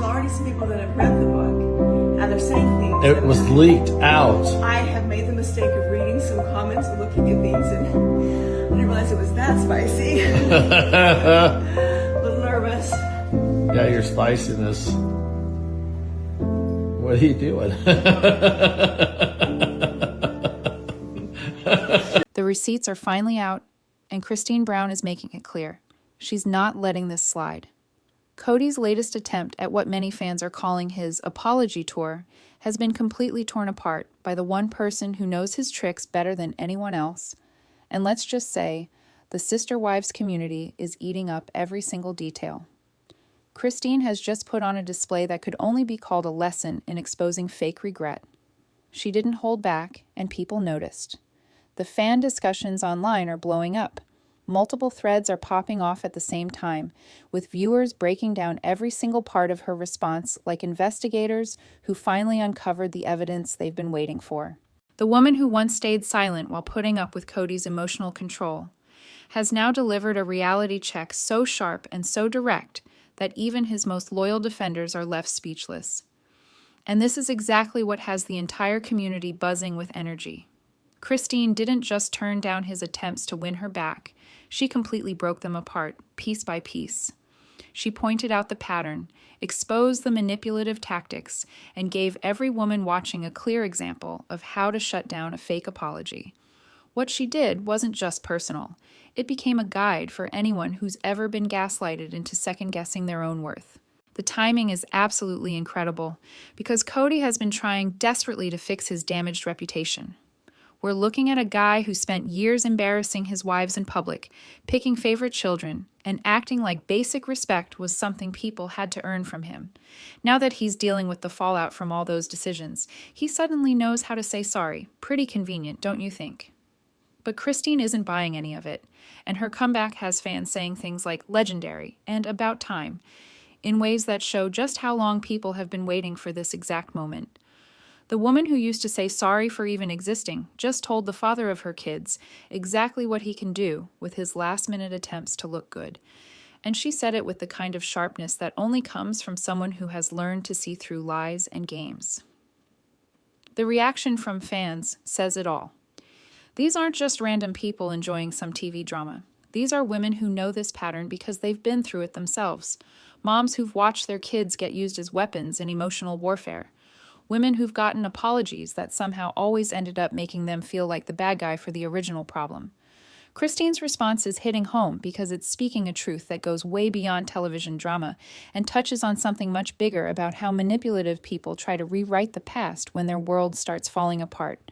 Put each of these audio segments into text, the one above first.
there's already some people that have read the book, and they're saying things. It was leaked out. I have made the mistake of reading some comments and looking at things, and I didn't realize it was that spicy. A little nervous. Yeah, your spiciness. What are you doing? The receipts are finally out, and Christine Brown is making it clear. She's not letting this slide. Kody's latest attempt at what many fans are calling his apology tour has been completely torn apart by the one person who knows his tricks better than anyone else. And let's just say, the sister wives community is eating up every single detail. Christine has just put on a display that could only be called a lesson in exposing fake regret. She didn't hold back, and people noticed. The fan discussions online are blowing up. Multiple threads are popping off at the same time, with viewers breaking down every single part of her response like investigators who finally uncovered the evidence they've been waiting for. The woman who once stayed silent while putting up with Kody's emotional control has now delivered a reality check so sharp and so direct that even his most loyal defenders are left speechless. And this is exactly what has the entire community buzzing with energy. Christine didn't just turn down his attempts to win her back, she completely broke them apart, piece by piece. She pointed out the pattern, exposed the manipulative tactics, and gave every woman watching a clear example of how to shut down a fake apology. What she did wasn't just personal. It became a guide for anyone who's ever been gaslighted into second-guessing their own worth. The timing is absolutely incredible, because Kody has been trying desperately to fix his damaged reputation. We're looking at a guy who spent years embarrassing his wives in public, picking favorite children, and acting like basic respect was something people had to earn from him. Now that he's dealing with the fallout from all those decisions, he suddenly knows how to say sorry. Pretty convenient, don't you think? But Christine isn't buying any of it, and her comeback has fans saying things like legendary and about time, in ways that show just how long people have been waiting for this exact moment. The woman who used to say sorry for even existing just told the father of her kids exactly what he can do with his last-minute attempts to look good. And she said it with the kind of sharpness that only comes from someone who has learned to see through lies and games. The reaction from fans says it all. These aren't just random people enjoying some TV drama. These are women who know this pattern because they've been through it themselves. Moms who've watched their kids get used as weapons in emotional warfare. Women who've gotten apologies that somehow always ended up making them feel like the bad guy for the original problem. Christine's response is hitting home because it's speaking a truth that goes way beyond television drama and touches on something much bigger about how manipulative people try to rewrite the past when their world starts falling apart.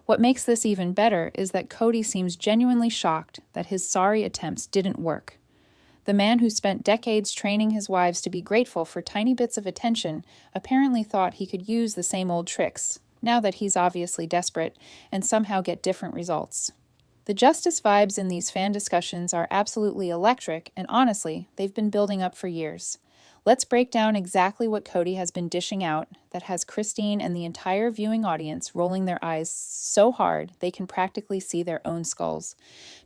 What makes this even better is that Kody seems genuinely shocked that his sorry attempts didn't work. The man who spent decades training his wives to be grateful for tiny bits of attention apparently thought he could use the same old tricks, now that he's obviously desperate, and somehow get different results. The justice vibes in these fan discussions are absolutely electric, and honestly, they've been building up for years. Let's break down exactly what Kody has been dishing out that has Christine and the entire viewing audience rolling their eyes so hard they can practically see their own skulls.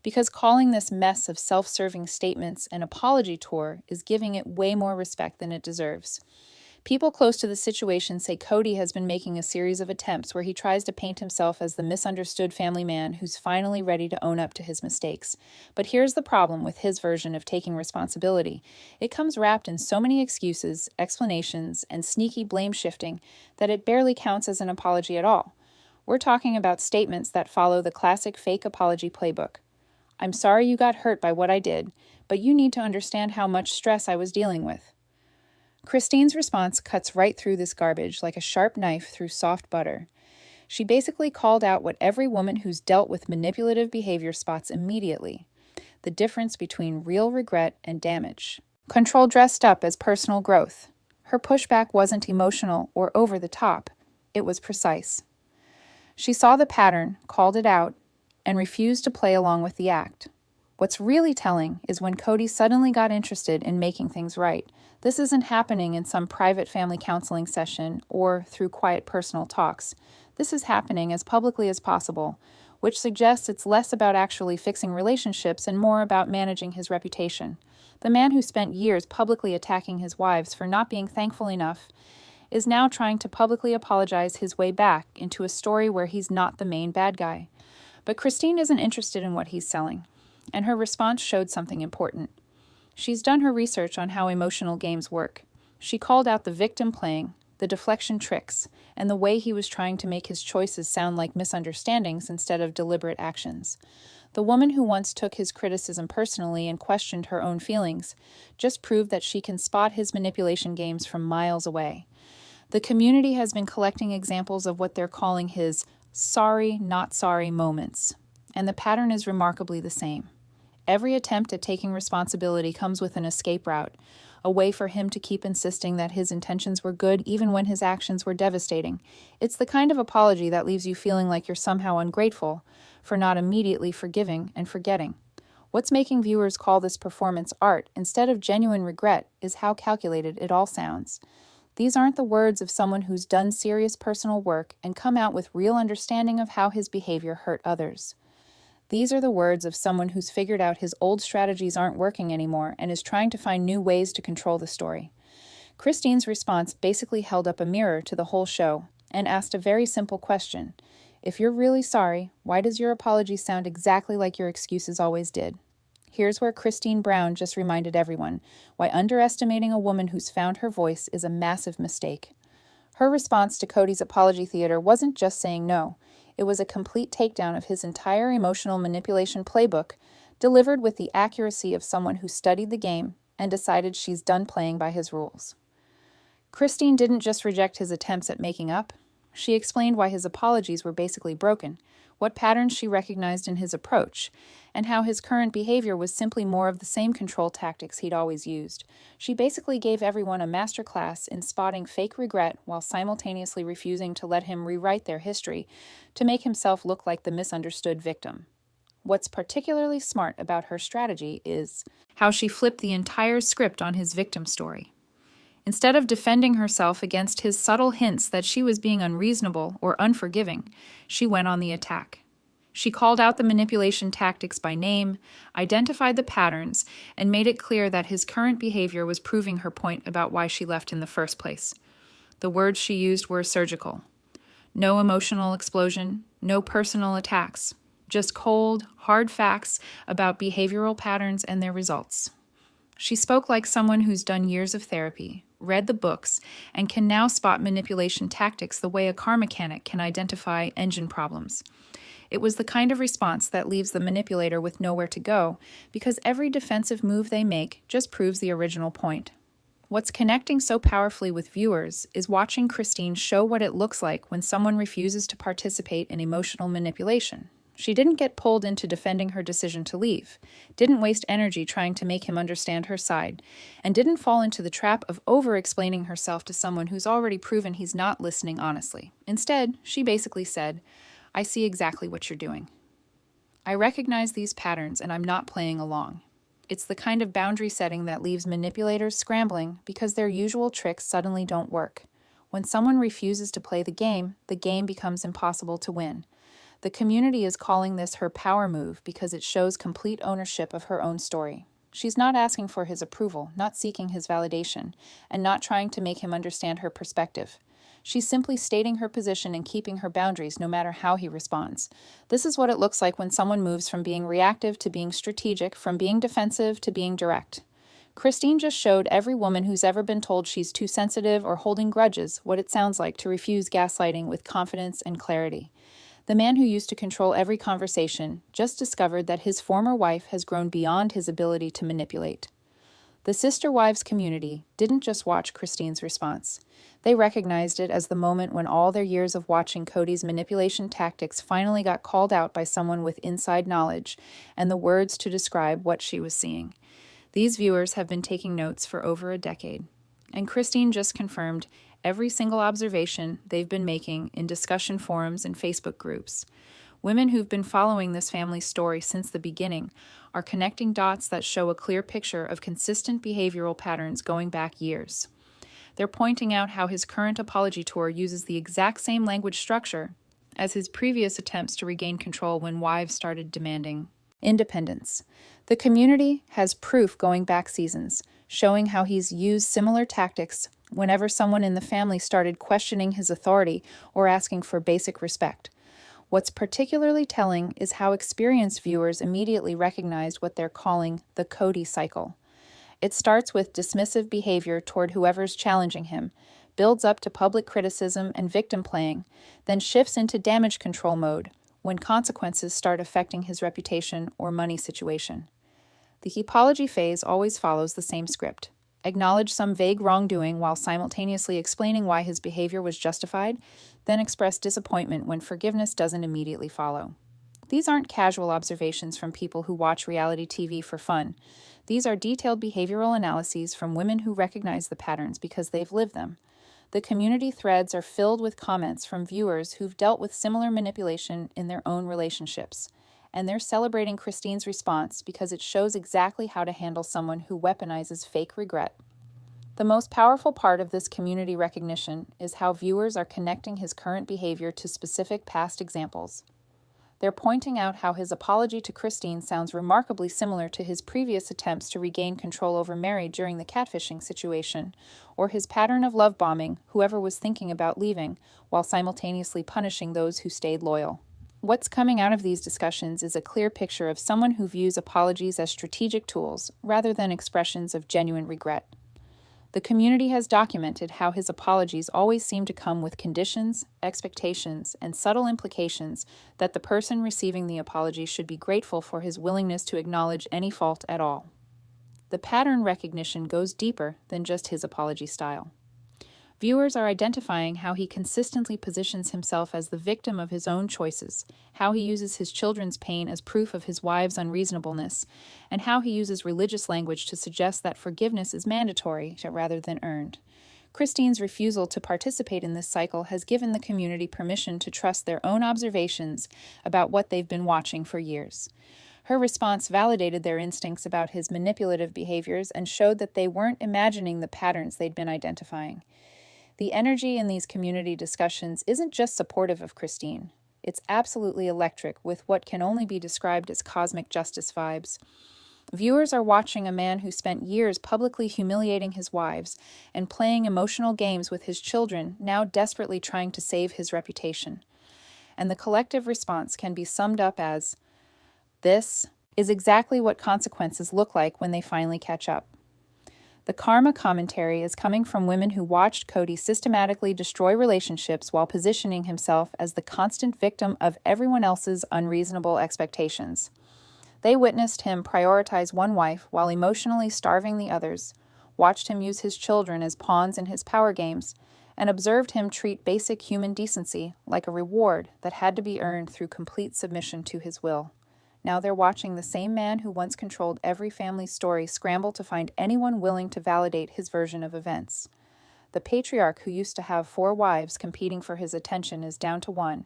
Because calling this mess of self-serving statements an apology tour is giving it way more respect than it deserves. People close to the situation say Kody has been making a series of attempts where he tries to paint himself as the misunderstood family man who's finally ready to own up to his mistakes. But here's the problem with his version of taking responsibility. It comes wrapped in so many excuses, explanations, and sneaky blame shifting that it barely counts as an apology at all. We're talking about statements that follow the classic fake apology playbook. I'm sorry you got hurt by what I did, but you need to understand how much stress I was dealing with. Christine's response cuts right through this garbage like a sharp knife through soft butter. She basically called out what every woman who's dealt with manipulative behavior spots immediately: the difference between real regret and damage. Control dressed up as personal growth. Her pushback wasn't emotional or over the top. It was precise. She saw the pattern, called it out, and refused to play along with the act. What's really telling is when Kody suddenly got interested in making things right. This isn't happening in some private family counseling session or through quiet personal talks. This is happening as publicly as possible, which suggests it's less about actually fixing relationships and more about managing his reputation. The man who spent years publicly attacking his wives for not being thankful enough is now trying to publicly apologize his way back into a story where he's not the main bad guy. But Christine isn't interested in what he's selling, and her response showed something important. She's done her research on how emotional games work. She called out the victim playing, the deflection tricks, and the way he was trying to make his choices sound like misunderstandings instead of deliberate actions. The woman who once took his criticism personally and questioned her own feelings just proved that she can spot his manipulation games from miles away. The community has been collecting examples of what they're calling his sorry, not sorry moments, and the pattern is remarkably the same. Every attempt at taking responsibility comes with an escape route, a way for him to keep insisting that his intentions were good even when his actions were devastating. It's the kind of apology that leaves you feeling like you're somehow ungrateful for not immediately forgiving and forgetting. What's making viewers call this performance art instead of genuine regret is how calculated it all sounds. These aren't the words of someone who's done serious personal work and come out with real understanding of how his behavior hurt others. These are the words of someone who's figured out his old strategies aren't working anymore and is trying to find new ways to control the story. Christine's response basically held up a mirror to the whole show and asked a very simple question. If you're really sorry, why does your apology sound exactly like your excuses always did? Here's where Christine Brown just reminded everyone why underestimating a woman who's found her voice is a massive mistake. Her response to Kody's apology theater wasn't just saying no. It was a complete takedown of his entire emotional manipulation playbook, delivered with the accuracy of someone who studied the game and decided she's done playing by his rules. Christine didn't just reject his attempts at making up. She explained why his apologies were basically broken, what patterns she recognized in his approach, and how his current behavior was simply more of the same control tactics he'd always used. She basically gave everyone a masterclass in spotting fake regret while simultaneously refusing to let him rewrite their history to make himself look like the misunderstood victim. What's particularly smart about her strategy is how she flipped the entire script on his victim story. Instead of defending herself against his subtle hints that she was being unreasonable or unforgiving, she went on the attack. She called out the manipulation tactics by name, identified the patterns, and made it clear that his current behavior was proving her point about why she left in the first place. The words she used were surgical. No emotional explosion, no personal attacks, just cold, hard facts about behavioral patterns and their results. She spoke like someone who's done years of therapy, read the books, and can now spot manipulation tactics the way a car mechanic can identify engine problems. It was the kind of response that leaves the manipulator with nowhere to go, because every defensive move they make just proves the original point. What's connecting so powerfully with viewers is watching Christine show what it looks like when someone refuses to participate in emotional manipulation. She didn't get pulled into defending her decision to leave, didn't waste energy trying to make him understand her side, and didn't fall into the trap of over-explaining herself to someone who's already proven he's not listening honestly. Instead, she basically said, I see exactly what you're doing. I recognize these patterns and I'm not playing along. It's the kind of boundary setting that leaves manipulators scrambling because their usual tricks suddenly don't work. When someone refuses to play the game becomes impossible to win. The community is calling this her power move because it shows complete ownership of her own story. She's not asking for his approval, not seeking his validation, and not trying to make him understand her perspective. She's simply stating her position and keeping her boundaries no matter how he responds. This is what it looks like when someone moves from being reactive to being strategic, from being defensive to being direct. Christine just showed every woman who's ever been told she's too sensitive or holding grudges what it sounds like to refuse gaslighting with confidence and clarity. The man who used to control every conversation just discovered that his former wife has grown beyond his ability to manipulate. The Sister Wives community didn't just watch Christine's response. They recognized it as the moment when all their years of watching Kody's manipulation tactics finally got called out by someone with inside knowledge and the words to describe what she was seeing. These viewers have been taking notes for over a decade, and Christine just confirmed every single observation they've been making in discussion forums and Facebook groups. Women who've been following this family's story since the beginning are connecting dots that show a clear picture of consistent behavioral patterns going back years. They're pointing out how his current apology tour uses the exact same language structure as his previous attempts to regain control when wives started demanding independence. The community has proof going back seasons, showing how he's used similar tactics whenever someone in the family started questioning his authority or asking for basic respect. What's particularly telling is how experienced viewers immediately recognized what they're calling the Kody cycle. It starts with dismissive behavior toward whoever's challenging him, builds up to public criticism and victim playing, then shifts into damage control mode when consequences start affecting his reputation or money situation. The apology phase always follows the same script. Acknowledge some vague wrongdoing while simultaneously explaining why his behavior was justified, then express disappointment when forgiveness doesn't immediately follow. These aren't casual observations from people who watch reality TV for fun. These are detailed behavioral analyses from women who recognize the patterns because they've lived them. The community threads are filled with comments from viewers who've dealt with similar manipulation in their own relationships. And they're celebrating Christine's response because it shows exactly how to handle someone who weaponizes fake regret. The most powerful part of this community recognition is how viewers are connecting his current behavior to specific past examples. They're pointing out how his apology to Christine sounds remarkably similar to his previous attempts to regain control over Mary during the catfishing situation, or his pattern of love bombing whoever was thinking about leaving, while simultaneously punishing those who stayed loyal. What's coming out of these discussions is a clear picture of someone who views apologies as strategic tools rather than expressions of genuine regret. The community has documented how his apologies always seem to come with conditions, expectations, and subtle implications that the person receiving the apology should be grateful for his willingness to acknowledge any fault at all. The pattern recognition goes deeper than just his apology style. Viewers are identifying how he consistently positions himself as the victim of his own choices, how he uses his children's pain as proof of his wife's unreasonableness, and how he uses religious language to suggest that forgiveness is mandatory rather than earned. Christine's refusal to participate in this cycle has given the community permission to trust their own observations about what they've been watching for years. Her response validated their instincts about his manipulative behaviors and showed that they weren't imagining the patterns they'd been identifying. The energy in these community discussions isn't just supportive of Christine. It's absolutely electric, with what can only be described as cosmic justice vibes. Viewers are watching a man who spent years publicly humiliating his wives and playing emotional games with his children, now desperately trying to save his reputation. And the collective response can be summed up as, "This is exactly what consequences look like when they finally catch up." The karma commentary is coming from women who watched Kody systematically destroy relationships while positioning himself as the constant victim of everyone else's unreasonable expectations. They witnessed him prioritize one wife while emotionally starving the others, watched him use his children as pawns in his power games, and observed him treat basic human decency like a reward that had to be earned through complete submission to his will. Now they're watching the same man who once controlled every family's story scramble to find anyone willing to validate his version of events. The patriarch who used to have 4 wives competing for his attention is down to 1,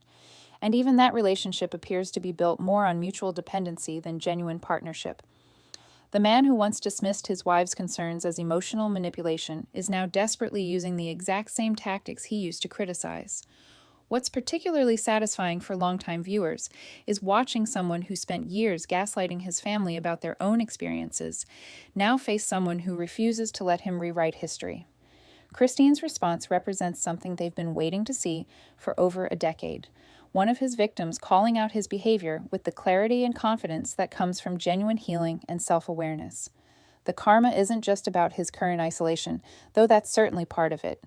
and even that relationship appears to be built more on mutual dependency than genuine partnership. The man who once dismissed his wives' concerns as emotional manipulation is now desperately using the exact same tactics he used to criticize. What's particularly satisfying for longtime viewers is watching someone who spent years gaslighting his family about their own experiences now face someone who refuses to let him rewrite history. Christine's response represents something they've been waiting to see for over a decade. One of his victims calling out his behavior with the clarity and confidence that comes from genuine healing and self-awareness. The karma isn't just about his current isolation, though that's certainly part of it.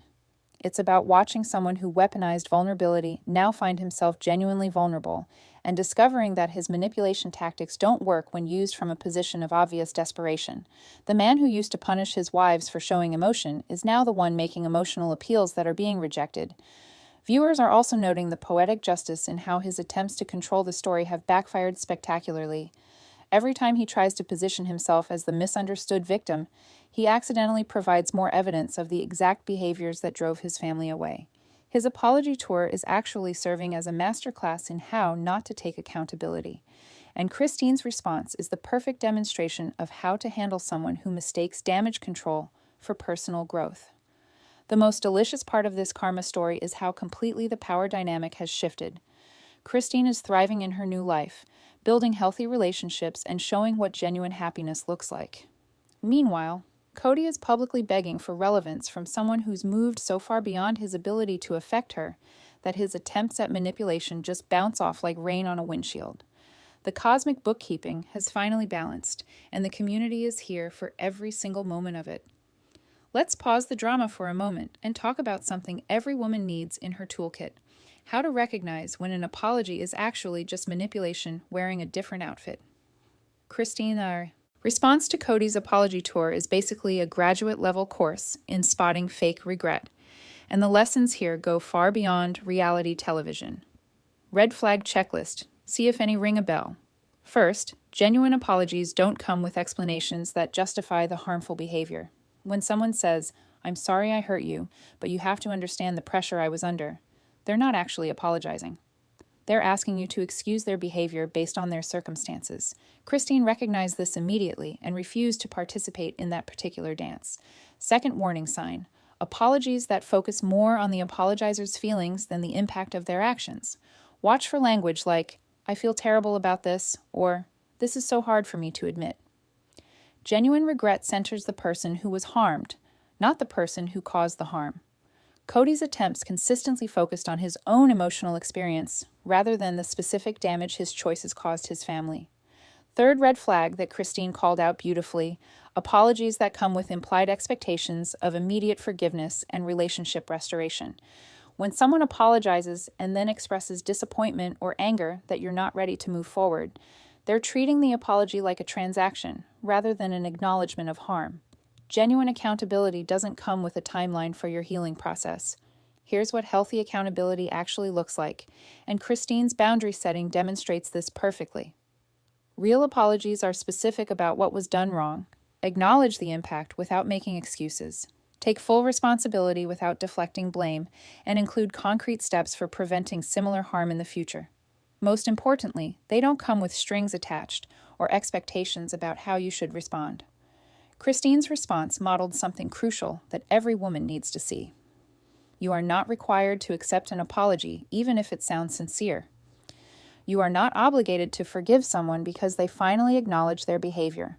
It's about watching someone who weaponized vulnerability now find himself genuinely vulnerable, and discovering that his manipulation tactics don't work when used from a position of obvious desperation. The man who used to punish his wives for showing emotion is now the one making emotional appeals that are being rejected. Viewers are also noting the poetic justice in how his attempts to control the story have backfired spectacularly. Every time he tries to position himself as the misunderstood victim, he accidentally provides more evidence of the exact behaviors that drove his family away. His apology tour is actually serving as a masterclass in how not to take accountability. And Christine's response is the perfect demonstration of how to handle someone who mistakes damage control for personal growth. The most delicious part of this karma story is how completely the power dynamic has shifted. Christine is thriving in her new life, building healthy relationships, and showing what genuine happiness looks like. Meanwhile, Kody is publicly begging for relevance from someone who's moved so far beyond his ability to affect her that his attempts at manipulation just bounce off like rain on a windshield. The cosmic bookkeeping has finally balanced, and the community is here for every single moment of it. Let's pause the drama for a moment and talk about something every woman needs in her toolkit: how to recognize when an apology is actually just manipulation wearing a different outfit. Christine, our response to Kody's apology tour is basically a graduate-level course in spotting fake regret, and the lessons here go far beyond reality television. Red flag checklist. See if any ring a bell. First, genuine apologies don't come with explanations that justify the harmful behavior. When someone says, "I'm sorry I hurt you, but you have to understand the pressure I was under," they're not actually apologizing. They're asking you to excuse their behavior based on their circumstances. Christine recognized this immediately and refused to participate in that particular dance. Second warning sign: apologies that focus more on the apologizer's feelings than the impact of their actions. Watch for language like, "I feel terrible about this," or "This is so hard for me to admit." Genuine regret centers the person who was harmed, not the person who caused the harm. Kody's attempts consistently focused on his own emotional experience rather than the specific damage his choices caused his family. Third red flag that Christine called out beautifully: apologies that come with implied expectations of immediate forgiveness and relationship restoration. When someone apologizes and then expresses disappointment or anger that you're not ready to move forward, they're treating the apology like a transaction rather than an acknowledgement of harm. Genuine accountability doesn't come with a timeline for your healing process. Here's what healthy accountability actually looks like, and Christine's boundary setting demonstrates this perfectly. Real apologies are specific about what was done wrong. Acknowledge the impact without making excuses. Take full responsibility without deflecting blame, and include concrete steps for preventing similar harm in the future. Most importantly, they don't come with strings attached or expectations about how you should respond. Christine's response modeled something crucial that every woman needs to see. You are not required to accept an apology, even if it sounds sincere. You are not obligated to forgive someone because they finally acknowledge their behavior.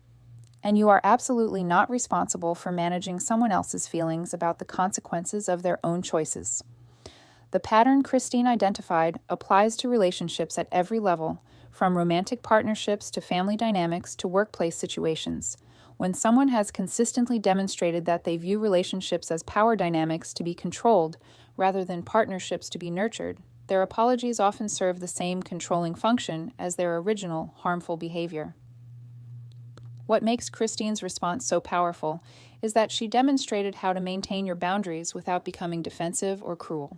And you are absolutely not responsible for managing someone else's feelings about the consequences of their own choices. The pattern Christine identified applies to relationships at every level, from romantic partnerships to family dynamics to workplace situations. When someone has consistently demonstrated that they view relationships as power dynamics to be controlled rather than partnerships to be nurtured, their apologies often serve the same controlling function as their original harmful behavior. What makes Christine's response so powerful is that she demonstrated how to maintain your boundaries without becoming defensive or cruel.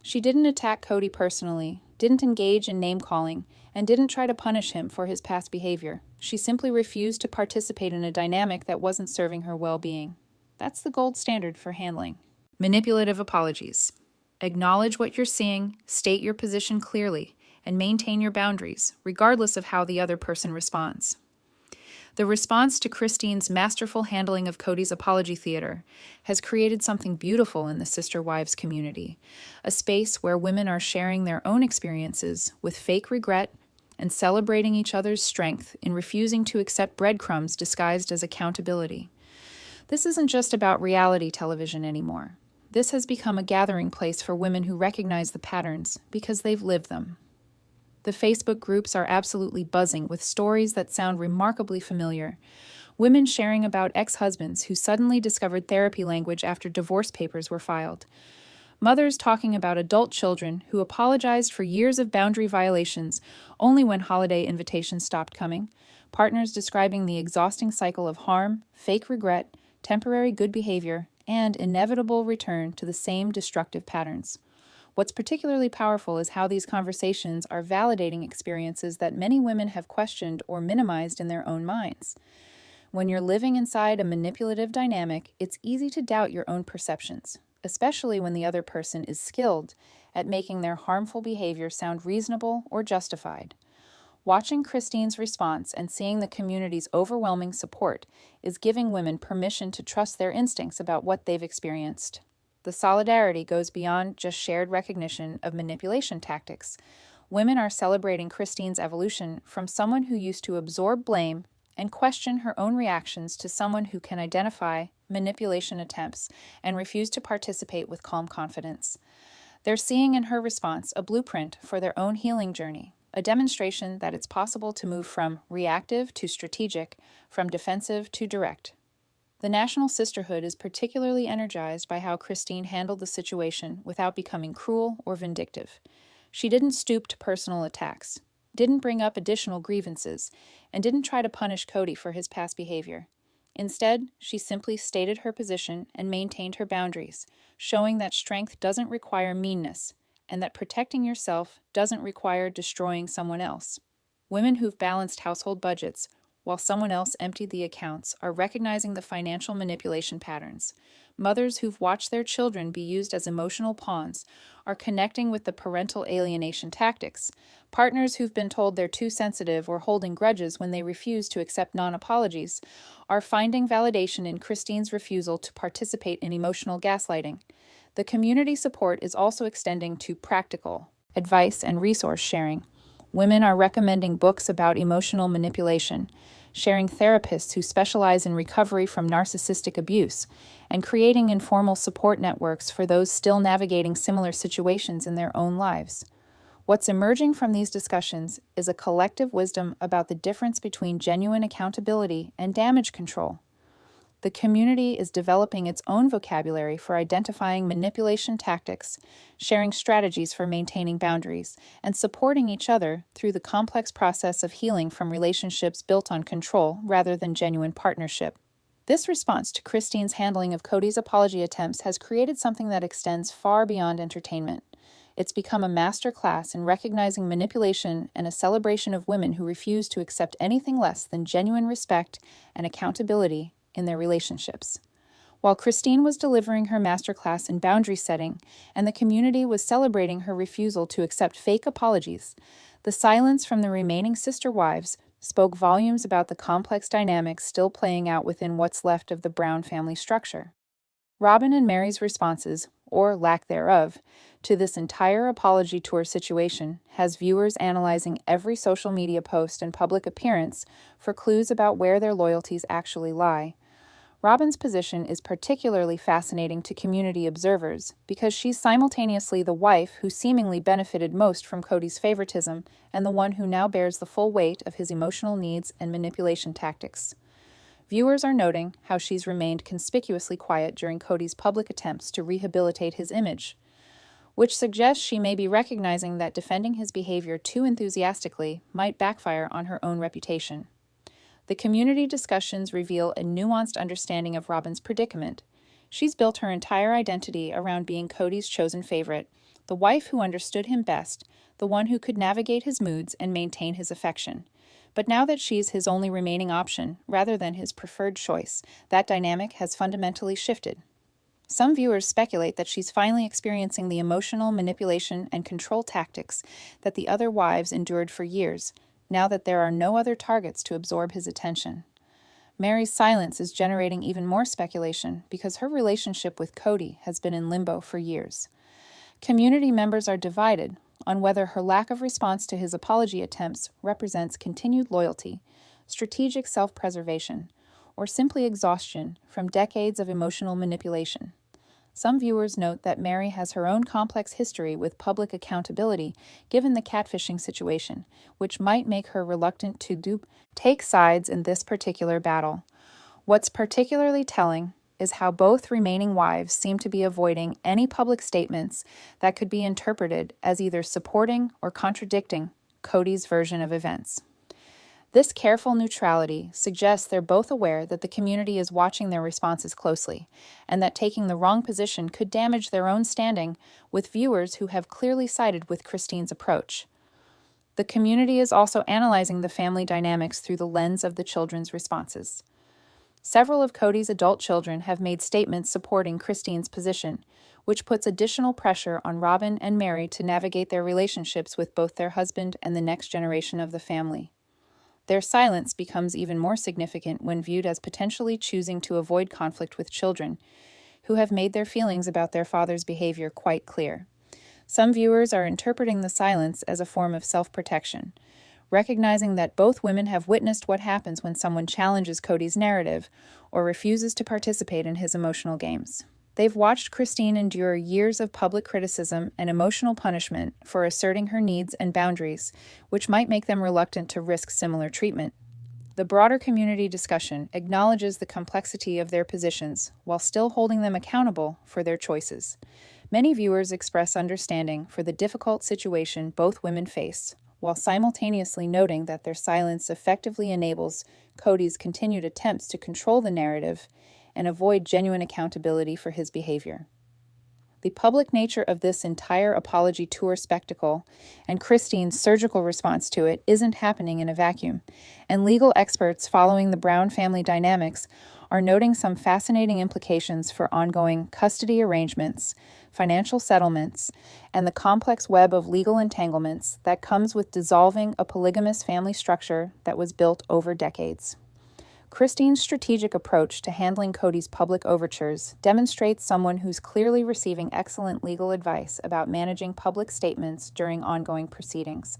She didn't attack Kody personally, didn't engage in name-calling, and didn't try to punish him for his past behavior. She simply refused to participate in a dynamic that wasn't serving her well-being. That's the gold standard for handling manipulative apologies. Acknowledge what you're seeing, state your position clearly, and maintain your boundaries, regardless of how the other person responds. The response to Christine's masterful handling of Kody's apology theater has created something beautiful in the Sister Wives community, a space where women are sharing their own experiences with fake regret and celebrating each other's strength in refusing to accept breadcrumbs disguised as accountability. This isn't just about reality television anymore. This has become a gathering place for women who recognize the patterns because they've lived them. The Facebook groups are absolutely buzzing with stories that sound remarkably familiar. Women sharing about ex-husbands who suddenly discovered therapy language after divorce papers were filed. Mothers talking about adult children who apologized for years of boundary violations only when holiday invitations stopped coming. Partners describing the exhausting cycle of harm, fake regret, temporary good behavior, and inevitable return to the same destructive patterns. What's particularly powerful is how these conversations are validating experiences that many women have questioned or minimized in their own minds. When you're living inside a manipulative dynamic, it's easy to doubt your own perceptions, especially when the other person is skilled at making their harmful behavior sound reasonable or justified. Watching Christine's response and seeing the community's overwhelming support is giving women permission to trust their instincts about what they've experienced. The solidarity goes beyond just shared recognition of manipulation tactics. Women are celebrating Christine's evolution from someone who used to absorb blame and question her own reactions to someone who can identify manipulation attempts and refuse to participate with calm confidence. They're seeing in her response a blueprint for their own healing journey, a demonstration that it's possible to move from reactive to strategic, from defensive to direct. The National Sisterhood is particularly energized by how Christine handled the situation without becoming cruel or vindictive. She didn't stoop to personal attacks, didn't bring up additional grievances, and didn't try to punish Kody for his past behavior. Instead, she simply stated her position and maintained her boundaries, showing that strength doesn't require meanness, and that protecting yourself doesn't require destroying someone else. Women who've balanced household budgets while someone else emptied the accounts are recognizing the financial manipulation patterns. Mothers who've watched their children be used as emotional pawns are connecting with the parental alienation tactics. Partners who've been told they're too sensitive or holding grudges when they refuse to accept non-apologies are finding validation in Christine's refusal to participate in emotional gaslighting. The community support is also extending to practical advice and resource sharing. Women are recommending books about emotional manipulation, sharing therapists who specialize in recovery from narcissistic abuse, and creating informal support networks for those still navigating similar situations in their own lives. What's emerging from these discussions is a collective wisdom about the difference between genuine accountability and damage control. The community is developing its own vocabulary for identifying manipulation tactics, sharing strategies for maintaining boundaries, and supporting each other through the complex process of healing from relationships built on control rather than genuine partnership. This response to Christine's handling of Kody's apology attempts has created something that extends far beyond entertainment. It's become a masterclass in recognizing manipulation and a celebration of women who refuse to accept anything less than genuine respect and accountability in their relationships. While Christine was delivering her masterclass in boundary setting and the community was celebrating her refusal to accept fake apologies, the silence from the remaining sister wives spoke volumes about the complex dynamics still playing out within what's left of the Brown family structure. Robin and Mary's responses, or lack thereof, to this entire apology tour situation has viewers analyzing every social media post and public appearance for clues about where their loyalties actually lie. Robin's position is particularly fascinating to community observers because she's simultaneously the wife who seemingly benefited most from Kody's favoritism and the one who now bears the full weight of his emotional needs and manipulation tactics. Viewers are noting how she's remained conspicuously quiet during Kody's public attempts to rehabilitate his image, which suggests she may be recognizing that defending his behavior too enthusiastically might backfire on her own reputation. The community discussions reveal a nuanced understanding of Robin's predicament. She's built her entire identity around being Kody's chosen favorite, the wife who understood him best, the one who could navigate his moods and maintain his affection. But now that she's his only remaining option, rather than his preferred choice, that dynamic has fundamentally shifted. Some viewers speculate that she's finally experiencing the emotional manipulation and control tactics that the other wives endured for years, now that there are no other targets to absorb his attention. Mary's silence is generating even more speculation because her relationship with Kody has been in limbo for years. Community members are divided on whether her lack of response to his apology attempts represents continued loyalty, strategic self-preservation, or simply exhaustion from decades of emotional manipulation. Some viewers note that Mary has her own complex history with public accountability given the catfishing situation, which might make her reluctant to take sides in this particular battle. What's particularly telling is how both remaining wives seem to be avoiding any public statements that could be interpreted as either supporting or contradicting Kody's version of events. This careful neutrality suggests they're both aware that the community is watching their responses closely, and that taking the wrong position could damage their own standing with viewers who have clearly sided with Christine's approach. The community is also analyzing the family dynamics through the lens of the children's responses. Several of Kody's adult children have made statements supporting Christine's position, which puts additional pressure on Robin and Mary to navigate their relationships with both their husband and the next generation of the family. Their silence becomes even more significant when viewed as potentially choosing to avoid conflict with children, who have made their feelings about their father's behavior quite clear. Some viewers are interpreting the silence as a form of self-protection, recognizing that both women have witnessed what happens when someone challenges Kody's narrative or refuses to participate in his emotional games. They've watched Christine endure years of public criticism and emotional punishment for asserting her needs and boundaries, which might make them reluctant to risk similar treatment. The broader community discussion acknowledges the complexity of their positions while still holding them accountable for their choices. Many viewers express understanding for the difficult situation both women face, while simultaneously noting that their silence effectively enables Kody's continued attempts to control the narrative and avoid genuine accountability for his behavior. The public nature of this entire apology tour spectacle and Christine's surgical response to it isn't happening in a vacuum, and legal experts following the Brown family dynamics are noting some fascinating implications for ongoing custody arrangements, financial settlements, and the complex web of legal entanglements that comes with dissolving a polygamous family structure that was built over decades. Christine's strategic approach to handling Kody's public overtures demonstrates someone who's clearly receiving excellent legal advice about managing public statements during ongoing proceedings.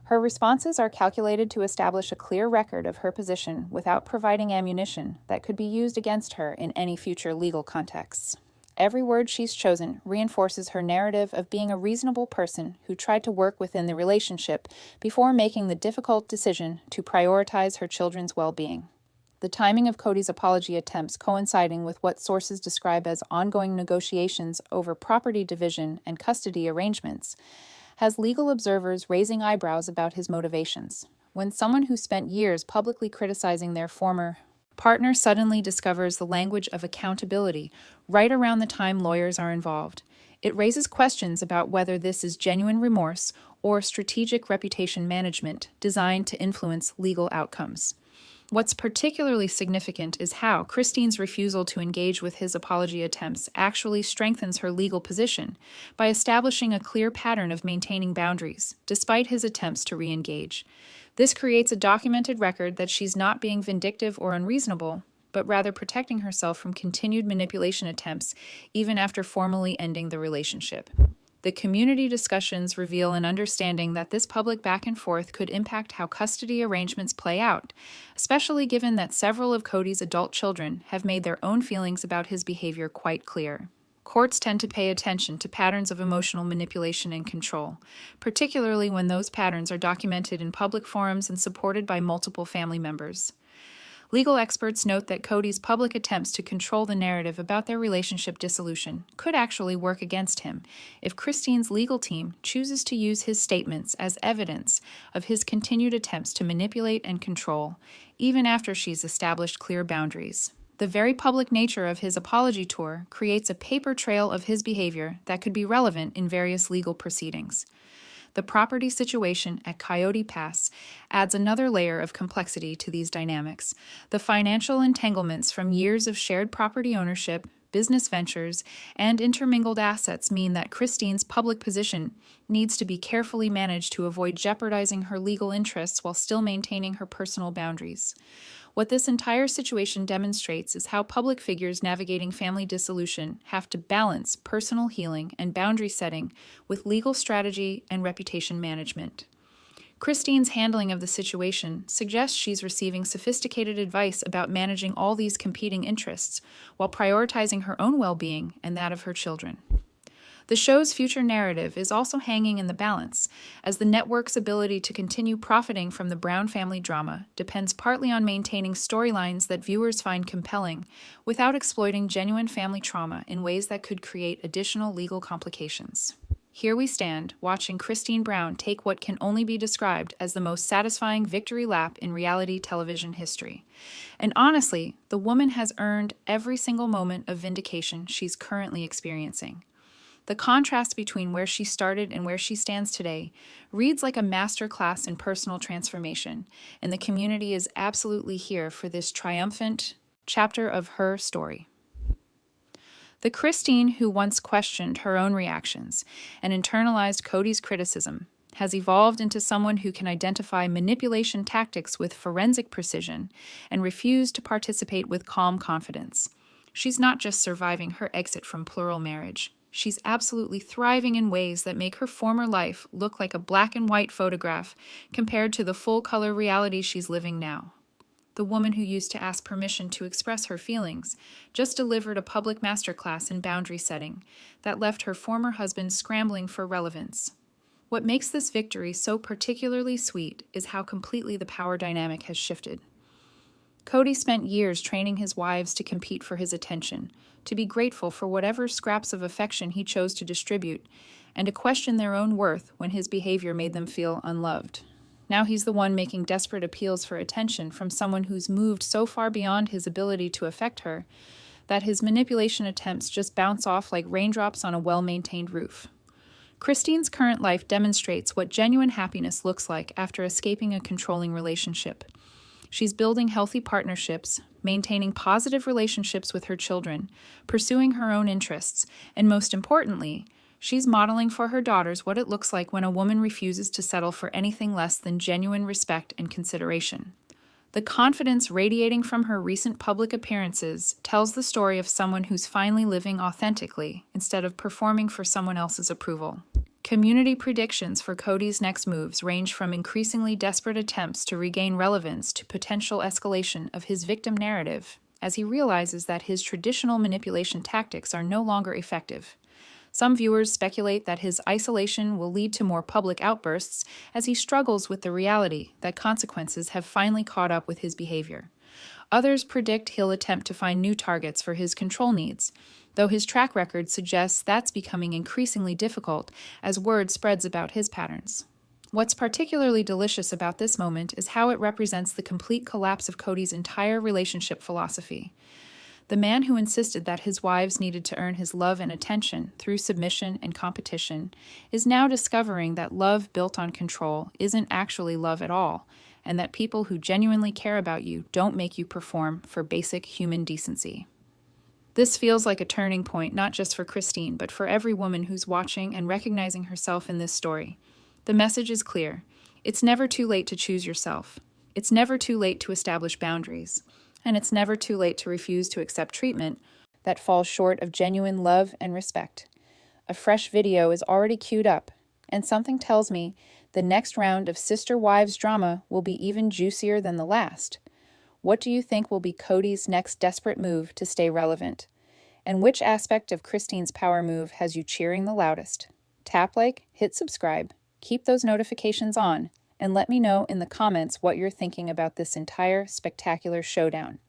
Her responses are calculated to establish a clear record of her position without providing ammunition that could be used against her in any future legal contexts. Every word she's chosen reinforces her narrative of being a reasonable person who tried to work within the relationship before making the difficult decision to prioritize her children's well-being. The timing of Kody's apology attempts coinciding with what sources describe as ongoing negotiations over property division and custody arrangements has legal observers raising eyebrows about his motivations. When someone who spent years publicly criticizing their former partner suddenly discovers the language of accountability right around the time lawyers are involved, it raises questions about whether this is genuine remorse or strategic reputation management designed to influence legal outcomes. What's particularly significant is how Christine's refusal to engage with his apology attempts actually strengthens her legal position by establishing a clear pattern of maintaining boundaries, despite his attempts to re-engage. This creates a documented record that she's not being vindictive or unreasonable, but rather protecting herself from continued manipulation attempts even after formally ending the relationship. The community discussions reveal an understanding that this public back and forth could impact how custody arrangements play out, especially given that several of Kody's adult children have made their own feelings about his behavior quite clear. Courts tend to pay attention to patterns of emotional manipulation and control, particularly when those patterns are documented in public forums and supported by multiple family members. Legal experts note that Kody's public attempts to control the narrative about their relationship dissolution could actually work against him if Christine's legal team chooses to use his statements as evidence of his continued attempts to manipulate and control, even after she's established clear boundaries. The very public nature of his apology tour creates a paper trail of his behavior that could be relevant in various legal proceedings. The property situation at Coyote Pass adds another layer of complexity to these dynamics. The financial entanglements from years of shared property ownership, business ventures, and intermingled assets mean that Christine's public position needs to be carefully managed to avoid jeopardizing her legal interests while still maintaining her personal boundaries. What this entire situation demonstrates is how public figures navigating family dissolution have to balance personal healing and boundary setting with legal strategy and reputation management. Christine's handling of the situation suggests she's receiving sophisticated advice about managing all these competing interests while prioritizing her own well-being and that of her children. The show's future narrative is also hanging in the balance, as the network's ability to continue profiting from the Brown family drama depends partly on maintaining storylines that viewers find compelling without exploiting genuine family trauma in ways that could create additional legal complications. Here we stand, watching Christine Brown take what can only be described as the most satisfying victory lap in reality television history. And honestly, the woman has earned every single moment of vindication she's currently experiencing. The contrast between where she started and where she stands today reads like a masterclass in personal transformation, and the community is absolutely here for this triumphant chapter of her story. The Christine who once questioned her own reactions and internalized Kody's criticism has evolved into someone who can identify manipulation tactics with forensic precision and refuse to participate with calm confidence. She's not just surviving her exit from plural marriage. She's absolutely thriving in ways that make her former life look like a black and white photograph compared to the full-color reality she's living now. The woman who used to ask permission to express her feelings just delivered a public masterclass in boundary setting that left her former husband scrambling for relevance. What makes this victory so particularly sweet is how completely the power dynamic has shifted. Kody spent years training his wives to compete for his attention, to be grateful for whatever scraps of affection he chose to distribute, and to question their own worth when his behavior made them feel unloved. Now he's the one making desperate appeals for attention from someone who's moved so far beyond his ability to affect her that his manipulation attempts just bounce off like raindrops on a well-maintained roof. Christine's current life demonstrates what genuine happiness looks like after escaping a controlling relationship. She's building healthy partnerships, maintaining positive relationships with her children, pursuing her own interests, and most importantly, she's modeling for her daughters what it looks like when a woman refuses to settle for anything less than genuine respect and consideration. The confidence radiating from her recent public appearances tells the story of someone who's finally living authentically instead of performing for someone else's approval. Community predictions for Kody's next moves range from increasingly desperate attempts to regain relevance to potential escalation of his victim narrative as he realizes that his traditional manipulation tactics are no longer effective. Some viewers speculate that his isolation will lead to more public outbursts as he struggles with the reality that consequences have finally caught up with his behavior. Others predict he'll attempt to find new targets for his control needs, though his track record suggests that's becoming increasingly difficult as word spreads about his patterns. What's particularly delicious about this moment is how it represents the complete collapse of Kody's entire relationship philosophy. The man who insisted that his wives needed to earn his love and attention through submission and competition is now discovering that love built on control isn't actually love at all, and that people who genuinely care about you don't make you perform for basic human decency. This feels like a turning point not just for Christine, but for every woman who's watching and recognizing herself in this story. The message is clear. It's never too late to choose yourself. It's never too late to establish boundaries. And it's never too late to refuse to accept treatment that falls short of genuine love and respect. A fresh video is already queued up, and something tells me the next round of sister wives drama will be even juicier than the last. What do you think will be Kody's next desperate move to stay relevant? And which aspect of Christine's power move has you cheering the loudest? Tap like, hit subscribe, keep those notifications on, and let me know in the comments what you're thinking about this entire spectacular showdown.